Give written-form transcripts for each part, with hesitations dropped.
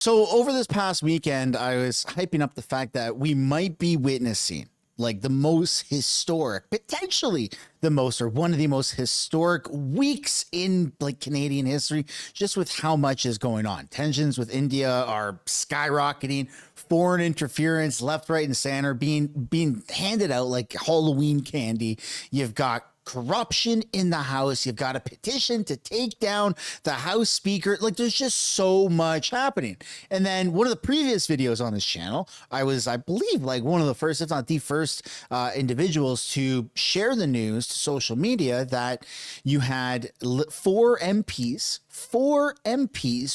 So over this past weekend, I was hyping up the fact that we might be witnessing like the most historic, potentially the most or one of the most historic weeks in like Canadian history, just with how much is going on. Tensions with India are skyrocketing, foreign interference left, right, and center being handed out like Halloween candy. You've got corruption in the House. You've got a petition to take down the House Speaker. Like, there's just so much happening. And then one of the previous videos on this channel, I believe, like one of the first, if not the first individuals to share the news to social media that you had four MPs.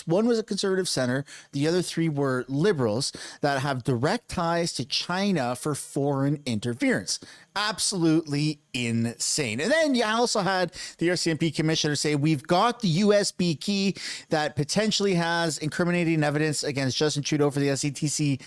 One was a conservative senator. The other three were liberals that have direct ties to China for foreign interference. Absolutely insane. And then you also had the RCMP commissioner say, we've got the USB key that potentially has incriminating evidence against Justin Trudeau for the SETC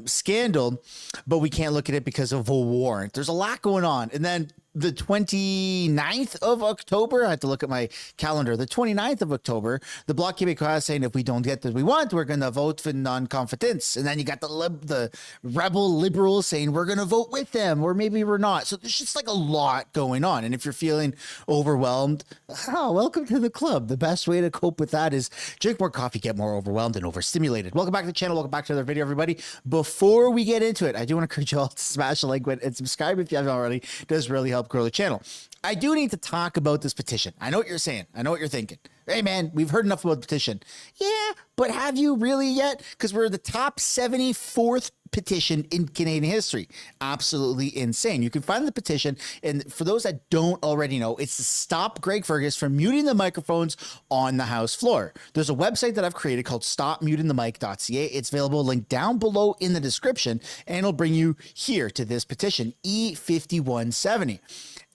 scandal, but we can't look at it because of a warrant. There's a lot going on. And then the 29th of October, I have to look at my calendar. The 29th of October, the Bloc Québécois saying if we don't get what we want, we're going to vote for non-confidence. And then you got the rebel liberals saying we're going to vote with them, or maybe we're not. So there's just like a lot going on. And if you're feeling overwhelmed, welcome to the club. The best way to cope with that is drink more coffee, get more overwhelmed and overstimulated. Welcome back to the channel. Welcome back to another video, everybody. Before we get into it, I do want to encourage you all to smash the like button and subscribe if you haven't already. It does really help grow the channel. I do need to talk about this petition. I know what you're saying. I know what you're thinking. Hey man, we've heard enough about the petition. Yeah, but have you really yet? Because we're the top 74th petition in Canadian history. Absolutely insane. You can find the petition, and for those that don't already know, it's to stop Greg Fergus from muting the microphones on the House floor. There's a website that I've created called stopmutingthemic.ca. It's available, linked down below in the description, and it'll bring you here to this petition, E5170.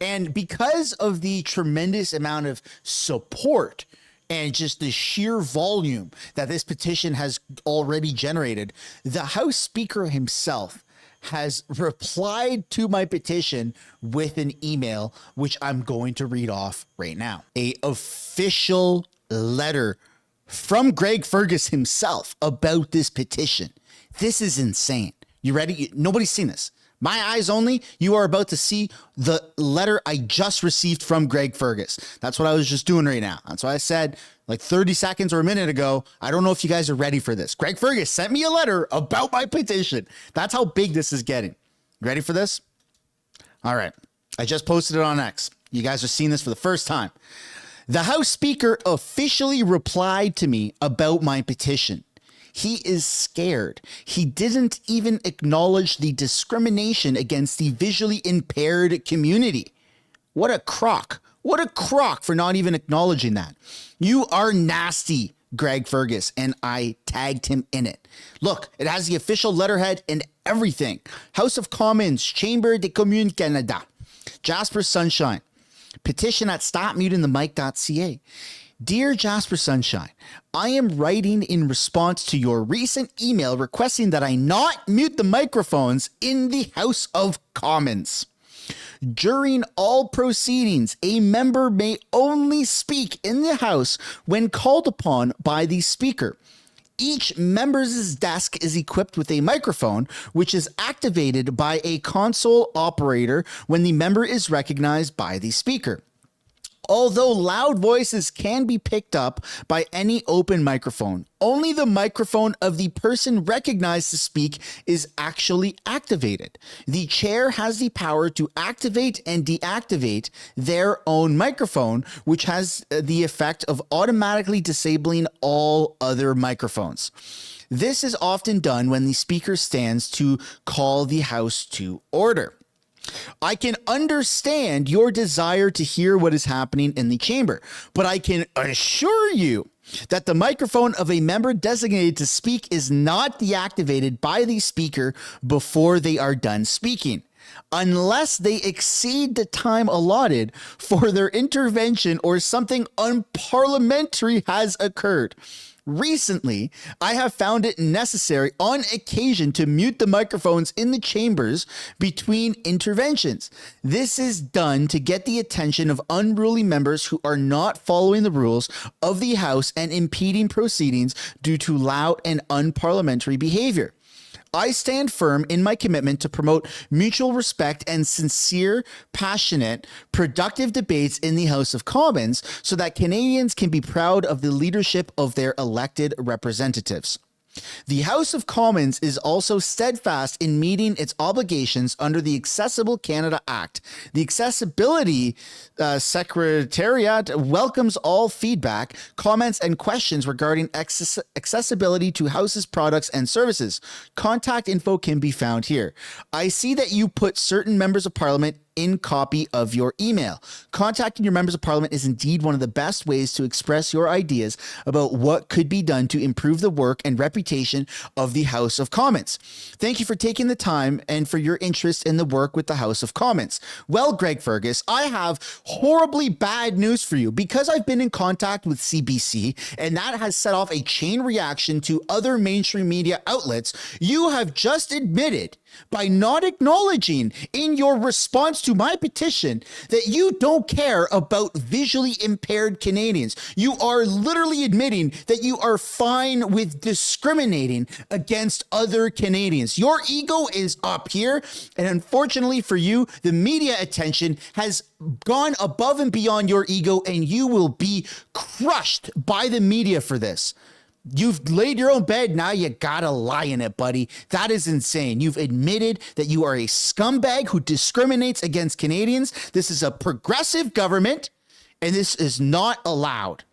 And because of the tremendous amount of support and just the sheer volume that this petition has already generated, the House Speaker himself has replied to my petition with an email, which I'm going to read off right now. An official letter from Greg Fergus himself about this petition. This is insane. You ready? Nobody's seen this. My eyes only, you are about to see the letter I just received from Greg Fergus. That's what I was just doing right now. That's why I said like 30 seconds or a minute ago, I don't know if you guys are ready for this. Greg Fergus sent me a letter about my petition. That's how big this is getting. Ready for this? All right. I just posted it on X. You guys are seeing this for the first time. The House Speaker officially replied to me about my petition. He is scared. He didn't even acknowledge the discrimination against the visually impaired community. What a crock. What a crock for not even acknowledging that. You are nasty, Greg Fergus, and I tagged him in it. Look, it has the official letterhead and everything. House of Commons, Chamber des Communes Canada, Jasper Sunshine, petition at stopmutingthemic.ca. Dear Jasper Sunshine, I am writing in response to your recent email requesting that I not mute the microphones in the House of Commons. During all proceedings, a member may only speak in the House when called upon by the Speaker. Each member's desk is equipped with a microphone, which is activated by a console operator when the member is recognized by the Speaker. Although loud voices can be picked up by any open microphone, only the microphone of the person recognized to speak is actually activated. The chair has the power to activate and deactivate their own microphone, which has the effect of automatically disabling all other microphones. This is often done when the speaker stands to call the House to order. I can understand your desire to hear what is happening in the chamber, but I can assure you that the microphone of a member designated to speak is not deactivated by the speaker before they are done speaking, unless they exceed the time allotted for their intervention or something unparliamentary has occurred. Recently, I have found it necessary on occasion to mute the microphones in the chambers between interventions. This is done to get the attention of unruly members who are not following the rules of the House and impeding proceedings due to loud and unparliamentary behavior. I stand firm in my commitment to promote mutual respect and sincere, passionate, productive debates in the House of Commons so that Canadians can be proud of the leadership of their elected representatives. The House of Commons is also steadfast in meeting its obligations under the Accessible Canada Act. The Accessibility Secretariat welcomes all feedback, comments, and questions regarding accessibility to House's products and services. Contact info can be found here. I see that you put certain members of Parliament in copy of your email. Contacting your members of Parliament is indeed one of the best ways to express your ideas about what could be done to improve the work and reputation of the House of Commons. Thank you for taking the time and for your interest in the work with the House of Commons. Well, Greg Fergus, I have horribly bad news for you because I've been in contact with CBC and that has set off a chain reaction to other mainstream media outlets. You have just admitted by not acknowledging in your response to my petition that you don't care about visually impaired Canadians. You are literally admitting that you are fine with discriminating against other Canadians. Your ego is up here, and unfortunately for you, the media attention has gone above and beyond your ego, and you will be crushed by the media for this. You've laid your own bed. Now you gotta lie in it, buddy. That is insane. You've admitted that you are a scumbag who discriminates against Canadians. This is a progressive government, and this is not allowed.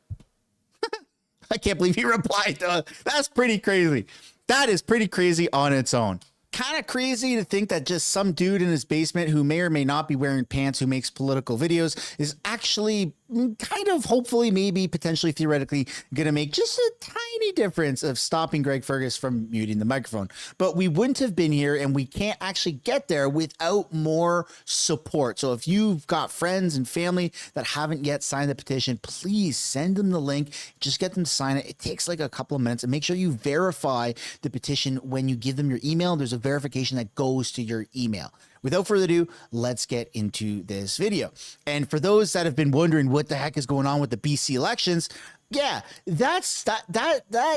I can't believe he replied. That's pretty crazy. That is pretty crazy on its own. Kind of crazy to think that just some dude in his basement who may or may not be wearing pants who makes political videos is actually kind of hopefully maybe potentially theoretically going to make just a tiny difference of stopping Greg Fergus from muting the microphone. But we wouldn't have been here and we can't actually get there without more support. So if you've got friends and family that haven't yet signed the petition, please send them the link. Just get them to sign it. It takes like a couple of minutes, and make sure you verify the petition when you give them your email. There's a verification that goes to your email. Without further ado, let's get into this video. And for those that have been wondering what the heck is going on with the BC elections, yeah, that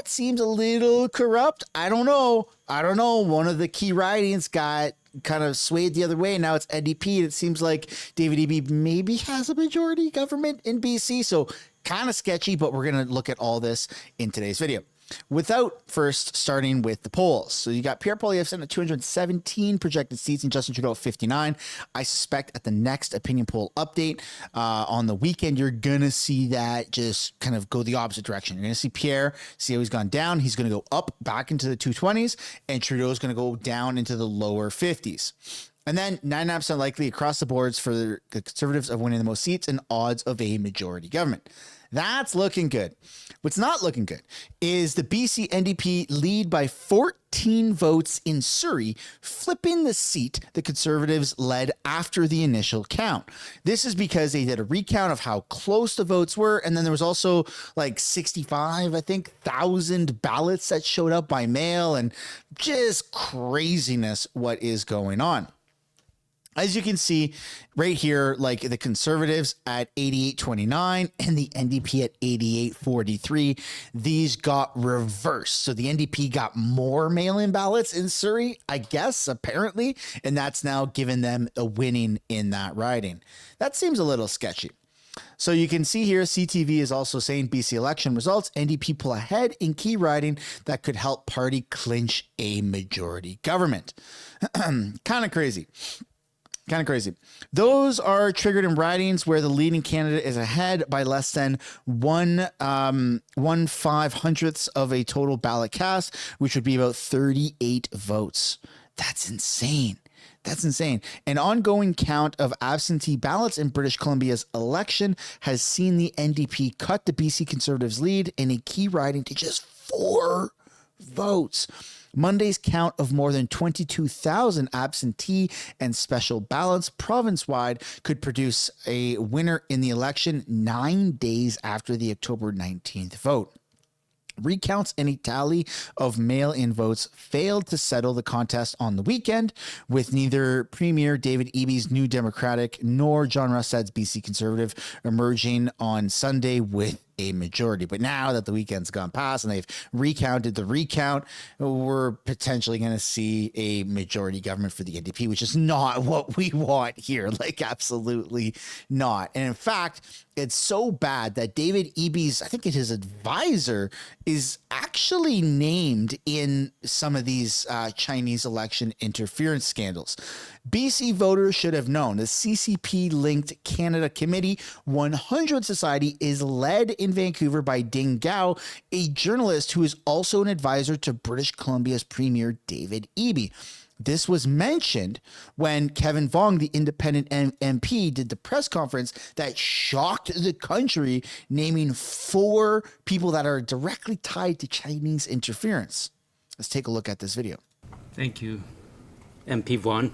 seems a little corrupt. I don't know. One of the key ridings got kind of swayed the other way. Now it's NDP. And it seems like David Eby maybe has a majority government in BC. So kind of sketchy, but we're going to look at all this in today's video. Without first starting with the polls. So you got Pierre Poilievre at 217 projected seats and Justin Trudeau at 59. I suspect at the next opinion poll update on the weekend, you're going to see that just kind of go the opposite direction. You're going to see Pierre, see how he's gone down. He's going to go up back into the 220s, and Trudeau is going to go down into the lower 50s. And then 99% likely across the boards for the Conservatives of winning the most seats and odds of a majority government. That's looking good. What's not looking good is the BC NDP lead by 14 votes in Surrey, flipping the seat the Conservatives led after the initial count. This is because they did a recount of how close the votes were, and then there was also like 65, I think, thousand ballots that showed up by mail, and just craziness what is going on. As you can see right here, like the Conservatives at 88.29 and the NDP at 88.43, these got reversed. So the NDP got more mail-in ballots in Surrey, I guess, apparently, and that's now given them a winning in that riding. That seems a little sketchy. So you can see here, CTV is also saying BC election results, NDP pull ahead in key riding that could help party clinch a majority government. Kind of crazy. Those are triggered in ridings where the leading candidate is ahead by less than 1/500th of a total ballot cast, which would be about 38 votes. That's insane. An ongoing count of absentee ballots in British Columbia's election has seen the NDP cut the BC Conservatives' lead in a key riding to just 4 votes. Monday's count of more than 22,000 absentee and special ballots province-wide could produce a winner in the election 9 days after the October 19th vote. Recounts and a tally of mail-in votes failed to settle the contest on the weekend, with neither Premier David Eby's New Democratic nor John Rustad's BC Conservative emerging on Sunday with a majority. But now that the weekend's gone past and they've recounted the recount, we're potentially going to see a majority government for the NDP, which is not what we want here. Like, absolutely not. And in fact, it's so bad that David Eby's, I think his advisor, is actually named in some of these Chinese election interference scandals. BC voters should have known the CCP-linked Canada Committee 100 Society is led in Vancouver by Ding Gao, a journalist who is also an advisor to British Columbia's Premier David Eby. This was mentioned when Kevin Vuong, the independent MP, did the press conference that shocked the country, naming 4 people that are directly tied to Chinese interference. Let's take a look at this video. Thank you, MP Vuong.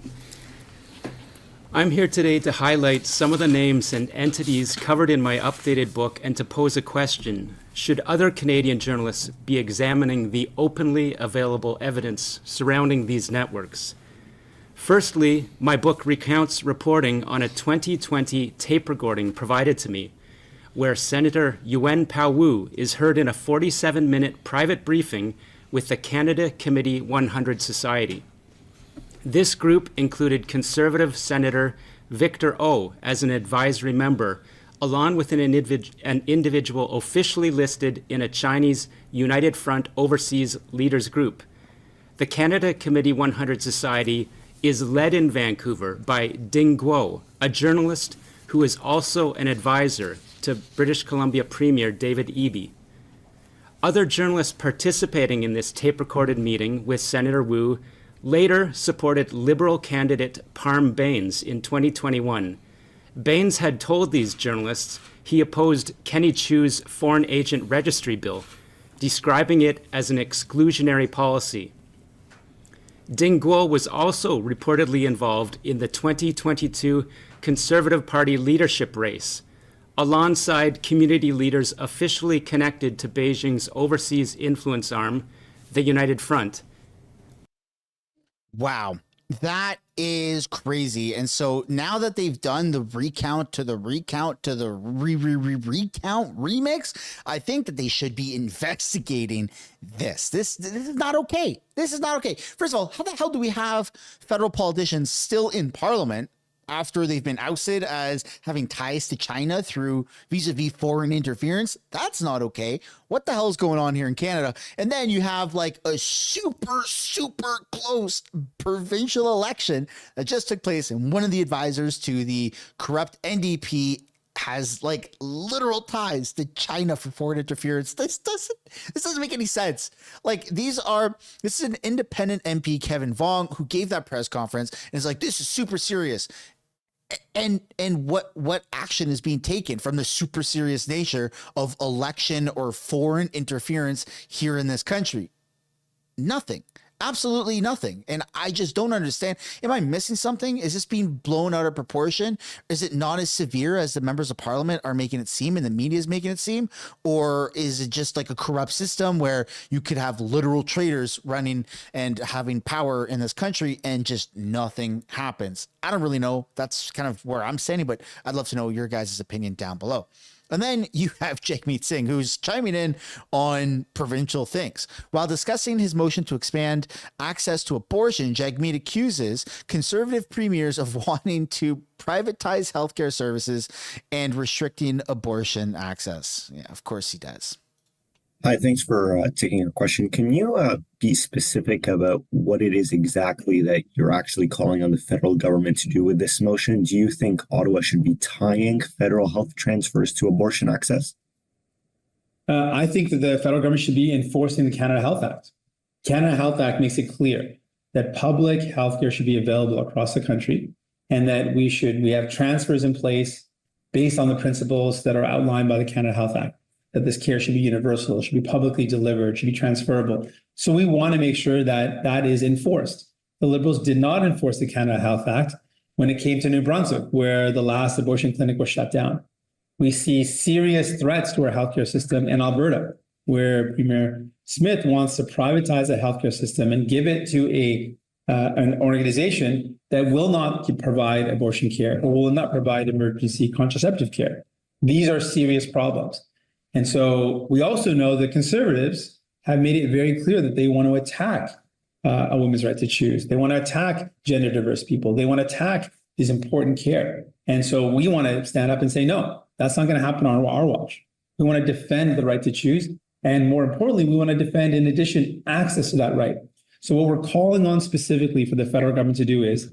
I'm here today to highlight some of the names and entities covered in my updated book and to pose a question. Should other Canadian journalists be examining the openly available evidence surrounding these networks? Firstly, my book recounts reporting on a 2020 tape recording provided to me, where Senator Yuen Pao Wu is heard in a 47-minute private briefing with the Canada Committee 100 Society. This group included Conservative Senator Victor O as an advisory member, along with an individual officially listed in a Chinese United Front Overseas Leaders Group. The Canada Committee 100 Society is led in Vancouver by Ding Guo, a journalist who is also an advisor to British Columbia Premier David Eby. Other journalists participating in this tape-recorded meeting with Senator Wu later supported Liberal candidate Parm Bains in 2021. Bains had told these journalists he opposed Kenny Chiu's Foreign Agent Registry Bill, describing it as an exclusionary policy. Ding Guo was also reportedly involved in the 2022 Conservative Party leadership race, alongside community leaders officially connected to Beijing's overseas influence arm, the United Front. Wow, that is crazy. And so now that they've done the recount to the recount to the recount remix, I think that they should be investigating this. This is not okay. This is not okay. First of all, how the hell do we have federal politicians still in Parliament after they've been ousted as having ties to China through vis-a-vis foreign interference? That's not okay. What the hell is going on here in Canada? And then you have like a super close provincial election that just took place, and one of the advisors to the corrupt NDP has like literal ties to China for foreign interference. This doesn't make any sense. Like, this is an independent MP, Kevin Vuong, who gave that press conference and is like, this is super serious. And what action is being taken from the super serious nature of election or foreign interference here in this country? Nothing. Absolutely nothing. And I just don't understand. Am I missing something? Is this being blown out of proportion? Is it not as severe as the members of parliament are making it seem and the media is making it seem? Or is it just like a corrupt system where you could have literal traitors running and having power in this country and just nothing happens? I don't really know. That's kind of where I'm standing, but I'd love to know your guys' opinion down below. And then you have Jagmeet Singh, who's chiming in on provincial things. While discussing his motion to expand access to abortion, Jagmeet accuses Conservative premiers of wanting to privatize healthcare services and restricting abortion access. Yeah, of course he does. Hi, thanks for taking your question. Can you be specific about what it is exactly that you're actually calling on the federal government to do with this motion? Do you think Ottawa should be tying federal health transfers to abortion access? I think that the federal government should be enforcing the Canada Health Act. Canada Health Act makes it clear that public healthcare should be available across the country, and that we have transfers in place based on the principles that are outlined by the Canada Health Act. That this care should be universal, should be publicly delivered, should be transferable. So we want to make sure that that is enforced. The Liberals did not enforce the Canada Health Act when it came to New Brunswick, where the last abortion clinic was shut down. We see serious threats to our healthcare system in Alberta. where Premier Smith wants to privatize the healthcare system and give it to an organization that will not provide abortion care or will not provide emergency contraceptive care. These are serious problems. And so we also know that conservatives have made it very clear that they want to attack a woman's right to choose. They want to attack gender diverse people. They want to attack this important care. And so we want to stand up and say, no, that's not going to happen on our watch. We want to defend the right to choose. And more importantly, we want to defend, in addition, access to that right. So what we're calling on specifically for the federal government to do is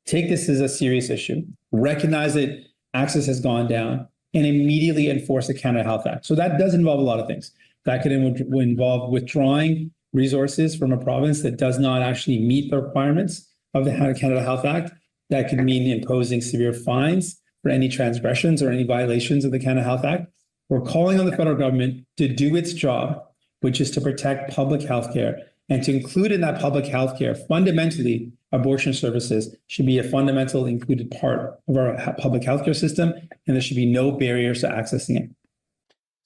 take this as a serious issue, recognize that access has gone down, and immediately enforce the Canada Health Act. So that does involve a lot of things. That could involve withdrawing resources from a province that does not actually meet the requirements of the Canada Health Act. That could mean imposing severe fines for any transgressions or any violations of the Canada Health Act. We're calling on the federal government to do its job, which is to protect public health care, and to include in that public health care, fundamentally, abortion services should be a fundamental included part of our public healthcare system, and there should be no barriers to accessing it.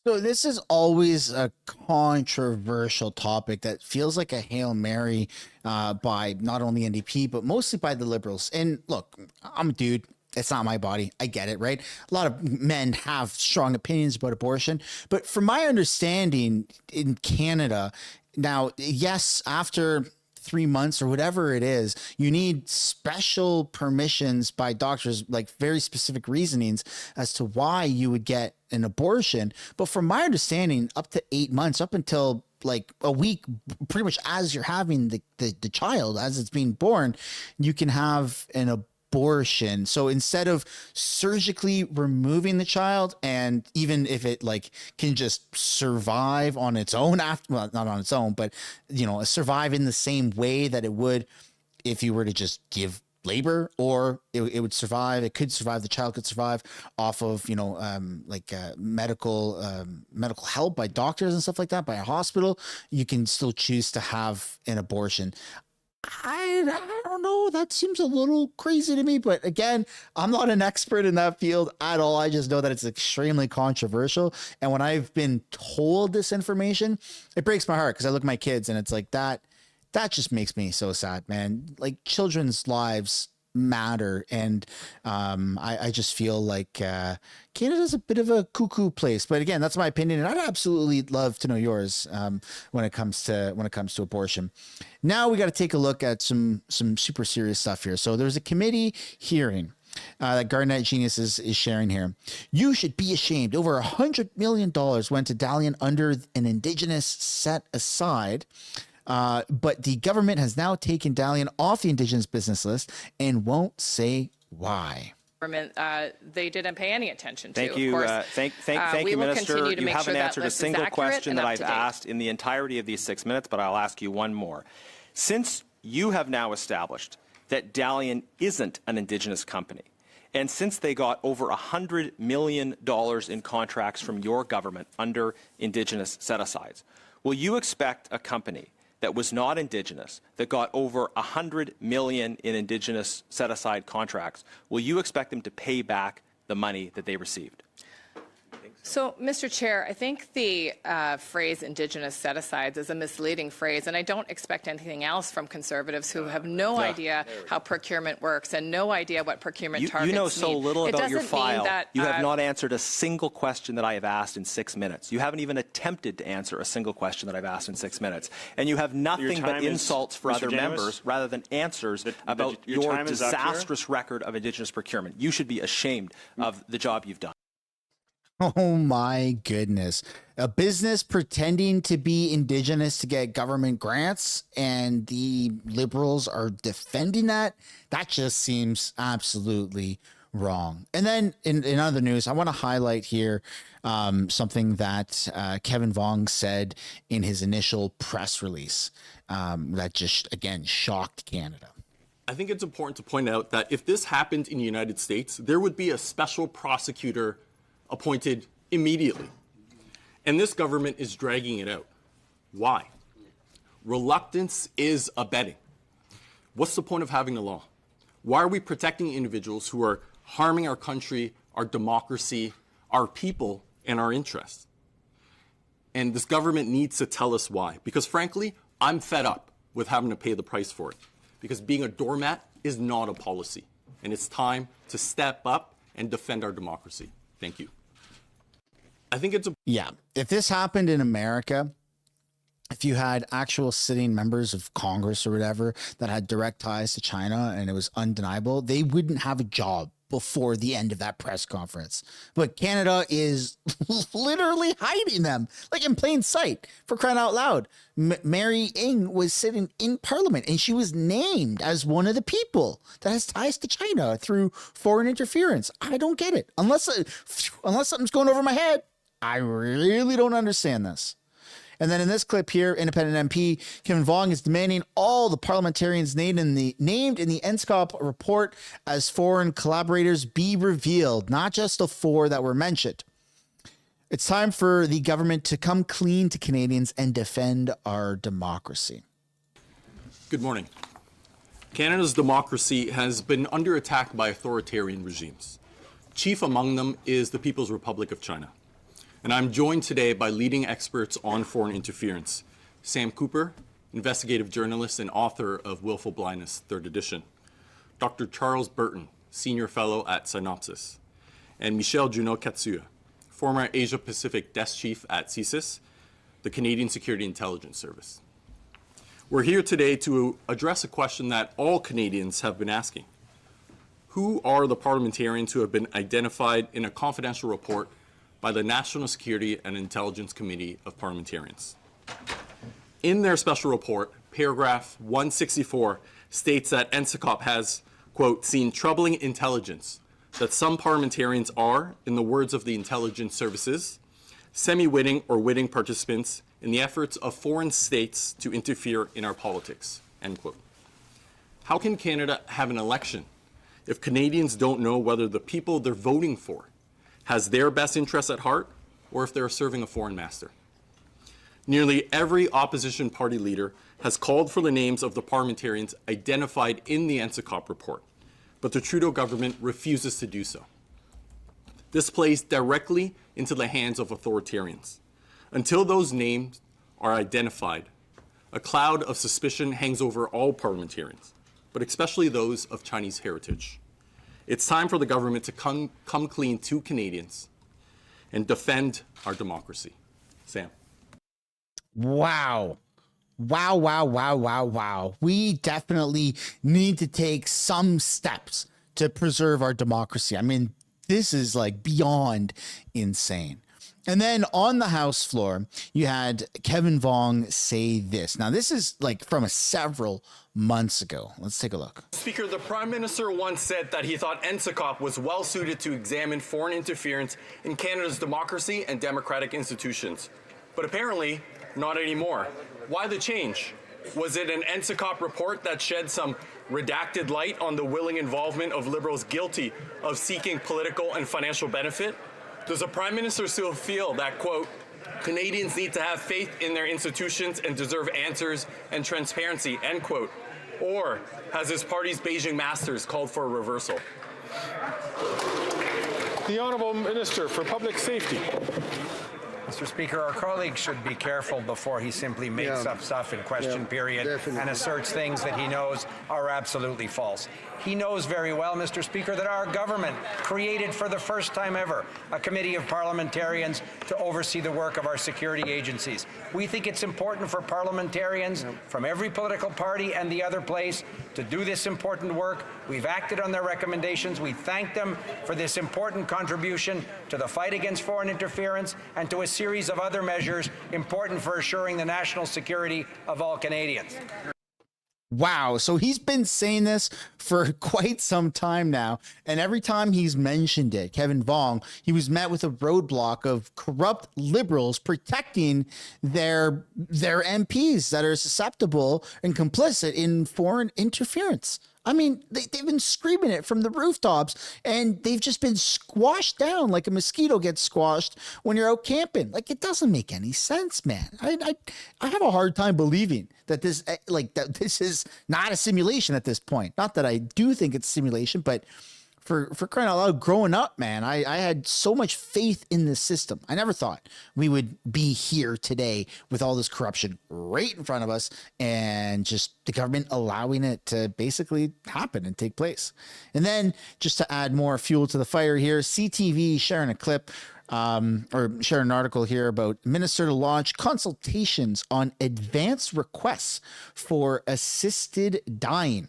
So this is always a controversial topic that feels like a Hail Mary by not only NDP, but mostly by the Liberals. And look, I'm a dude. It's not my body. I get it, right? A lot of men have strong opinions about abortion. But from my understanding in Canada, now, yes, after 3 months or whatever it is, you need special permissions by doctors, like very specific reasonings as to why you would get an abortion. But from my understanding, up to 8 months, up until like a week, pretty much as you're having the child, as it's being born, you can have an abortion. So instead of surgically removing the child, and even if it like can just survive on its own after, well, not on its own, but you know, survive in the same way that it would if you were to just give labor, or it would survive. It could survive. The child could survive off of, you know, medical help by doctors and stuff like that, by a hospital. You can still choose to have an abortion. I don't know. That seems a little crazy to me. But again, I'm not an expert in that field at all. I just know that it's extremely controversial. And when I've been told this information, it breaks my heart, because I look at my kids and it's like that just makes me so sad, man. Like, children's lives matter. And I just feel like Canada's a bit of a cuckoo place. But again, that's my opinion, and I'd absolutely love to know yours when it comes to abortion. Now we got to take a look at some super serious stuff here. So there's a committee hearing that Garnet Genius is sharing here. You should be ashamed. Over $100 million went to Dalian under an Indigenous set aside. But the government has now taken Dalian off the Indigenous business list and won't say why. They didn't pay any attention to. Thank you, thank you, Minister. You haven't answered a single question that I've asked in the entirety of these 6 minutes, but I'll ask you one more. Since you have now established that Dalian isn't an Indigenous company, and since they got over $100 million in contracts from your government under Indigenous set-asides, will you expect a company that was not Indigenous, that got over $100 million in Indigenous set-aside contracts, will you expect them to pay back the money that they received? So, Mr. Chair, I think the phrase Indigenous set-asides is a misleading phrase, and I don't expect anything else from Conservatives who have no idea how procurement works and no idea what procurement targets mean. You know so little about your file. That, you have not answered a single question that I have asked in 6 minutes. You haven't even attempted to answer a single question that I've asked in 6 minutes. And you have nothing but insults for other members rather than answers about your disastrous record of Indigenous procurement. You should be ashamed of the job you've done. Oh my goodness. A business pretending to be Indigenous to get government grants, and the Liberals are defending that? That just seems absolutely wrong. And then in other news, I want to highlight here something that Kevin Vong said in his initial press release that just, again, shocked Canada. I think it's important to point out that if this happened in the United States, there would be a special prosecutor appointed immediately. And this government is dragging it out. Why? Reluctance is abetting. What's the point of having a law? Why are we protecting individuals who are harming our country, our democracy, our people, and our interests? And this government needs to tell us why. Because frankly, I'm fed up with having to pay the price for it. Because being a doormat is not a policy. And it's time to step up and defend our democracy. Thank you. I think it's a... Yeah. If this happened in America, if you had actual sitting members of Congress or whatever that had direct ties to China and it was undeniable, they wouldn't have a job before the end of that press conference. But Canada is literally hiding them, like in plain sight, for crying out loud. Mary Ng was sitting in Parliament and she was named as one of the people that has ties to China through foreign interference. I don't get it. Unless something's going over my head, I really don't understand this. And then in this clip here, independent MP Kevin Vuong is demanding all the parliamentarians named in the NSCOP report as foreign collaborators be revealed, not just the 4 that were mentioned. It's time for the government to come clean to Canadians and defend our democracy. Good morning. Canada's democracy has been under attack by authoritarian regimes. Chief among them is the People's Republic of China. And I'm joined today by leading experts on foreign interference. Sam Cooper, investigative journalist and author of Willful Blindness, 3rd edition. Dr. Charles Burton, senior fellow at Synopsis. And Michelle Junot-Katsuya, former Asia-Pacific desk chief at CSIS, the Canadian Security Intelligence Service. We're here today to address a question that all Canadians have been asking. Who are the parliamentarians who have been identified in a confidential report by the National Security and Intelligence Committee of Parliamentarians? In their special report, paragraph 164 states that NSCOP has, quote, seen troubling intelligence that some parliamentarians are, in the words of the intelligence services, semi-witting or witting participants in the efforts of foreign states to interfere in our politics, end quote. How can Canada have an election if Canadians don't know whether the people they're voting for has their best interests at heart, or if they're serving a foreign master? Nearly every opposition party leader has called for the names of the parliamentarians identified in the NSCOP report, but the Trudeau government refuses to do so. This plays directly into the hands of authoritarians. Until those names are identified, a cloud of suspicion hangs over all parliamentarians, but especially those of Chinese heritage. It's time for the government to come clean to Canadians and defend our democracy. Sam. Wow. We definitely need to take some steps to preserve our democracy. I mean, this is like beyond insane. And then on the House floor, you had Kevin Vuong say this. Now, this is like from several months ago. Let's take a look. Speaker, the Prime Minister once said that he thought NSCOP was well suited to examine foreign interference in Canada's democracy and democratic institutions. But apparently, not anymore. Why the change? Was it an NSCOP report that shed some redacted light on the willing involvement of Liberals guilty of seeking political and financial benefit? Does the Prime Minister still feel that, quote, Canadians need to have faith in their institutions and deserve answers and transparency, end quote? Or has his party's Beijing masters called for a reversal? The Honourable Minister for Public Safety. Mr. Speaker, our colleague should be careful before he simply makes up stuff in question period and asserts things that he knows are absolutely false. He knows very well, Mr. Speaker, that our government created for the first time ever a committee of parliamentarians to oversee the work of our security agencies. We think it's important for parliamentarians from every political party and the other place to do this important work. We've acted on their recommendations. We thank them for this important contribution to the fight against foreign interference and to a series of other measures important for assuring the national security of all Canadians. Wow. So he's been saying this for quite some time now. And every time he's mentioned it, Kevin Vuong, he was met with a roadblock of corrupt Liberals protecting their MPs that are susceptible and complicit in foreign interference. I mean, they've been screaming it from the rooftops, and they've just been squashed down like a mosquito gets squashed when you're out camping. Like, it doesn't make any sense, man. I have a hard time believing that this is not a simulation at this point. Not that I do think it's simulation, but for crying out loud, growing up, man, I had so much faith in the system. I never thought we would be here today with all this corruption right in front of us and just the government allowing it to basically happen and take place. And then just to add more fuel to the fire here, CTV sharing a clip or share an article here about minister to launch consultations on advance requests for assisted dying.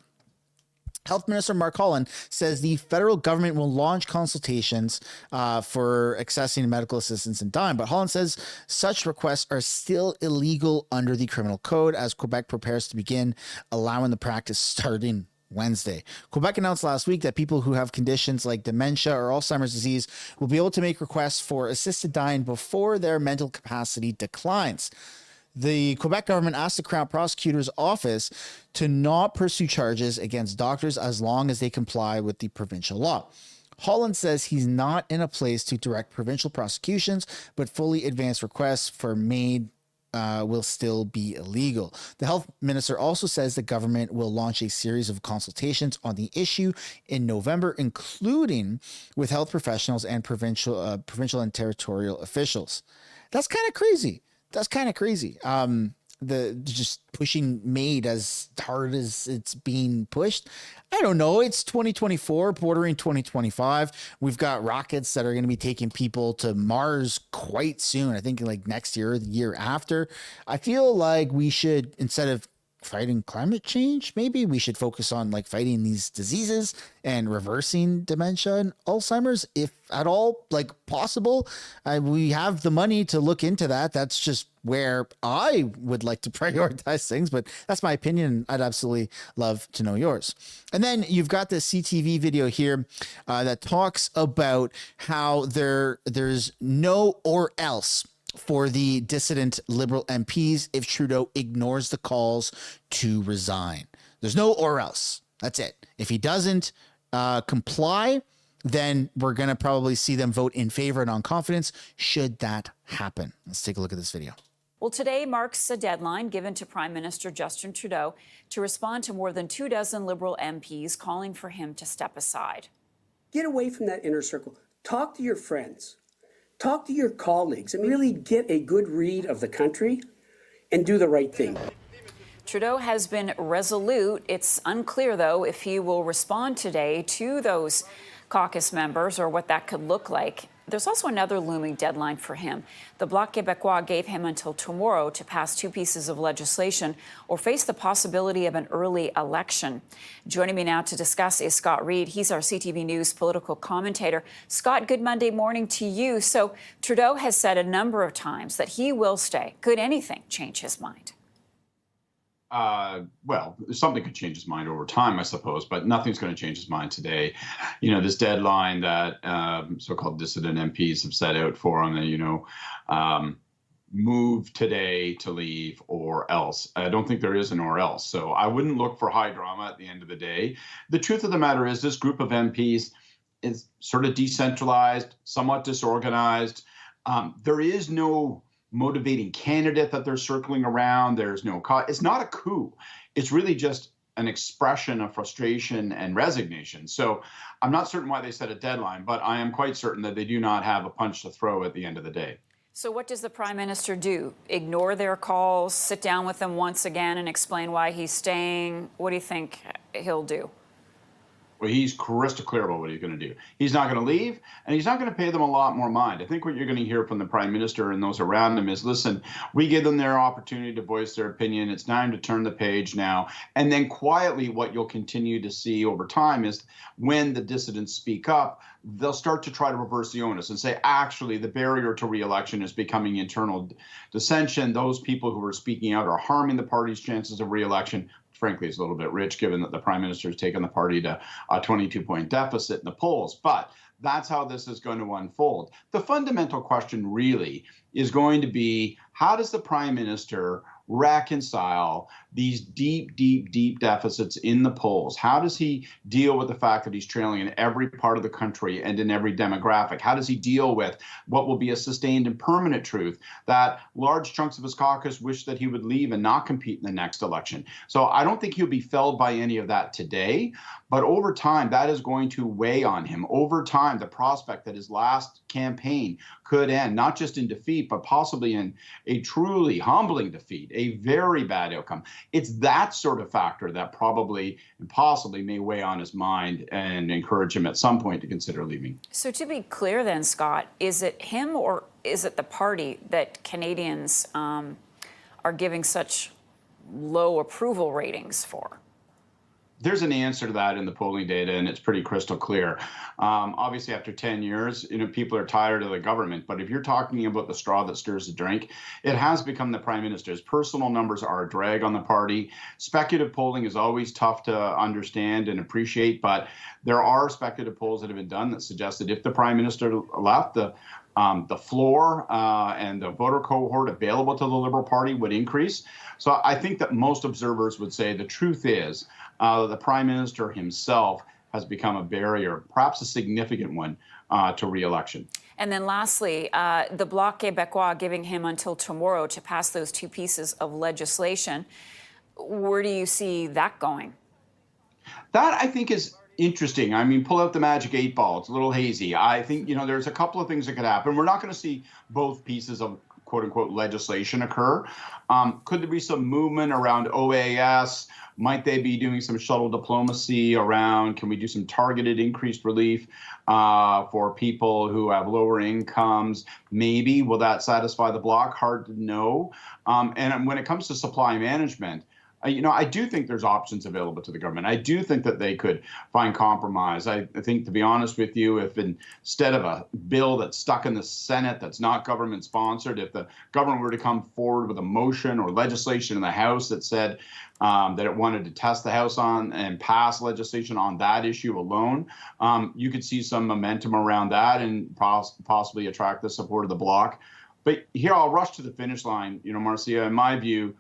Health Minister Mark Holland says the federal government will launch consultations for accessing medical assistance in dying, but Holland says such requests are still illegal under the criminal code as Quebec prepares to begin allowing the practice starting Wednesday. Quebec announced last week that people who have conditions like dementia or Alzheimer's disease will be able to make requests for assisted dying before their mental capacity declines. The Quebec government asked the Crown Prosecutor's Office to not pursue charges against doctors as long as they comply with the provincial law. Holland says he's not in a place to direct provincial prosecutions, but fully advanced requests for MAID will still be illegal. The health minister also says the government will launch a series of consultations on the issue in November, including with health professionals and provincial and territorial officials. That's kind of crazy. The just pushing MAID as hard as it's being pushed. I don't know. It's 2024, bordering 2025. We've got rockets that are going to be taking people to Mars quite soon. I think like next year or the year after. I feel like we should, instead of fighting climate change, maybe we should focus on like fighting these diseases and reversing dementia and Alzheimer's, if at all like possible. We have the money to look into that. That's just where I would like to prioritize things, but that's my opinion. I'd absolutely love to know yours. And then you've got this CTV video here that talks about how there's no or else for the dissident Liberal MPs if Trudeau ignores the calls to resign. There's no or else. That's it. If he doesn't comply, then we're going to probably see them vote in favor and on confidence should that happen. Let's take a look at this video. Well, today marks a deadline given to Prime Minister Justin Trudeau to respond to more than 24 Liberal MPs calling for him to step aside. Get away from that inner circle. Talk to your friends. Talk to your colleagues and really get a good read of the country and do the right thing. Trudeau has been resolute. It's unclear, though, if he will respond today to those caucus members or what that could look like. There's also another looming deadline for him. The Bloc Québécois gave him until tomorrow to pass 2 pieces of legislation or face the possibility of an early election. Joining me now to discuss is Scott Reid. He's our CTV News political commentator. Scott, good Monday morning to you. So Trudeau has said a number of times that he will stay. Could anything change his mind? Well, something could change his mind over time, I suppose, but nothing's going to change his mind today. You know, this deadline that so-called dissident MPs have set out for him, move today to leave or else. I don't think there is an or else. So I wouldn't look for high drama at the end of the day. The truth of the matter is this group of MPs is sort of decentralized, somewhat disorganized. There is no motivating candidate that they're circling around. There's no it's not a coup. It's really just an expression of frustration and resignation. So I'm not certain why they set a deadline, but I am quite certain that they do not have a punch to throw at the end of the day. So what does the Prime Minister do? Ignore their calls, sit down with them once again and explain why he's staying? What do you think he'll do? Well, he's crystal clear about what he's going to do. He's not going to leave, and he's not going to pay them a lot more mind. I think what you're going to hear from the Prime Minister and those around him is, listen, we give them their opportunity to voice their opinion. It's time to turn the page now. And then quietly, what you'll continue to see over time is when the dissidents speak up, they'll start to try to reverse the onus and say, actually, the barrier to re-election is becoming internal dissension. Those people who are speaking out are harming the party's chances of re-election. Frankly, it's a little bit rich, given that the Prime Minister has taken the party to a 22-point deficit in the polls. But that's how this is going to unfold. The fundamental question really is going to be, how does the Prime Minister reconcile these deep, deep, deep deficits in the polls? How does he deal with the fact that he's trailing in every part of the country and in every demographic? How does he deal with what will be a sustained and permanent truth that large chunks of his caucus wish that he would leave and not compete in the next election? So I don't think he'll be felled by any of that today, but over time, that is going to weigh on him. Over time, the prospect that his last campaign could end, not just in defeat, but possibly in a truly humbling defeat, a very bad outcome. It's that sort of factor that probably and possibly may weigh on his mind and encourage him at some point to consider leaving. So to be clear then, Scott, is it him or is it the party that Canadians are giving such low approval ratings for? There's an answer to that in the polling data, and it's pretty crystal clear. Obviously, after 10 years, people are tired of the government. But if you're talking about the straw that stirs the drink, it has become the prime minister's. Personal numbers are a drag on the party. Speculative polling is always tough to understand and appreciate, but there are speculative polls that have been done that suggest that if the prime minister left, the floor and the voter cohort available to the Liberal Party would increase. So I think that most observers would say the truth is the Prime Minister himself has become a barrier, perhaps a significant one, to re-election. And then lastly, the Bloc Québécois giving him until tomorrow to pass those two pieces of legislation. Where do you see that going? That, I think, is interesting. I mean, pull out the magic 8 ball. It's a little hazy. I think, there's a couple of things that could happen. We're not going to see both pieces of quote-unquote legislation occur. Could there be some movement around OAS? Might they be doing some shuttle diplomacy around, can we do some targeted increased relief for people who have lower incomes? Maybe. Will that satisfy the bloc? Hard to know. And when it comes to supply management, I do think there's options available to the government. I do think that they could find compromise. I think, to be honest with you, if instead of a bill that's stuck in the Senate that's not government sponsored, if the government were to come forward with a motion or legislation in the House that said that it wanted to test the House on and pass legislation on that issue alone, you could see some momentum around that and possibly attract the support of the bloc. But here I'll rush to the finish line. Marcia, in my view,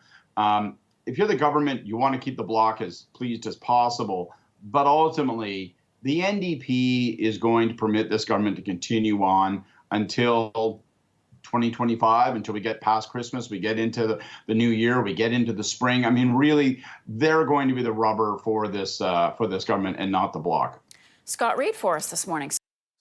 if you're the government, you want to keep the bloc as pleased as possible. But ultimately, the NDP is going to permit this government to continue on until 2025, until we get past Christmas, we get into the new year, we get into the spring. I mean, really, they're going to be the rubber for this government and not the bloc. Scott, read for us this morning.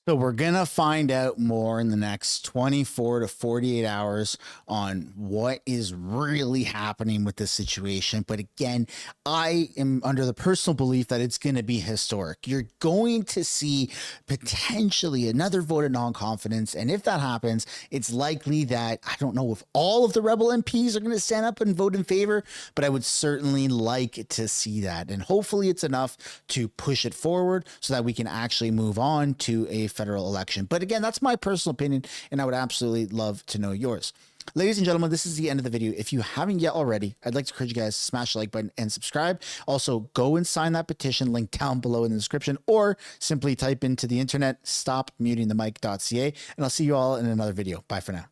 So we're going to find out more in the next 24 to 48 hours on what is really happening with this situation. But again, I am under the personal belief that it's going to be historic. You're going to see potentially another vote of non-confidence. And if that happens, it's likely that, I don't know if all of the rebel MPs are going to stand up and vote in favor, but I would certainly like to see that. And hopefully it's enough to push it forward so that we can actually move on to a federal election. But again, that's my personal opinion, and I would absolutely love to know yours. Ladies and gentlemen, this is the end of the video. If you haven't yet already, I'd like to encourage you guys to smash the like button and subscribe. Also, go and sign that petition link down below in the description, or simply type into the internet stopmutingthemic.ca, and I'll see you all in another video. Bye for now.